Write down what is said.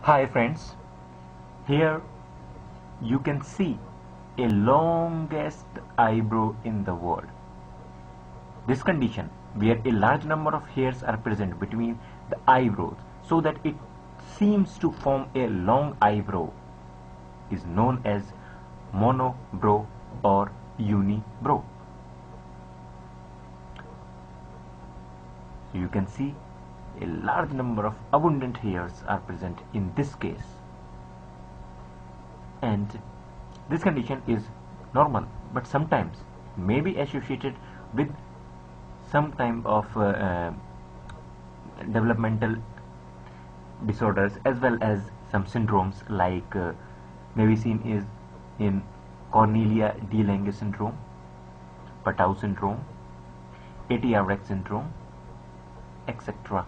Hi friends, here you can see a longest eyebrow in the world. This condition, where a large number of hairs are present between the eyebrows so that it seems to form a long eyebrow, is known as monobrow or unibrow. So you can see a large number of abundant hairs are present in this case, and this condition is normal but sometimes may be associated with some type of developmental disorders as well as some syndromes like may be seen is in Cornelia de Lange syndrome, Patau syndrome, ATRX syndrome, etc.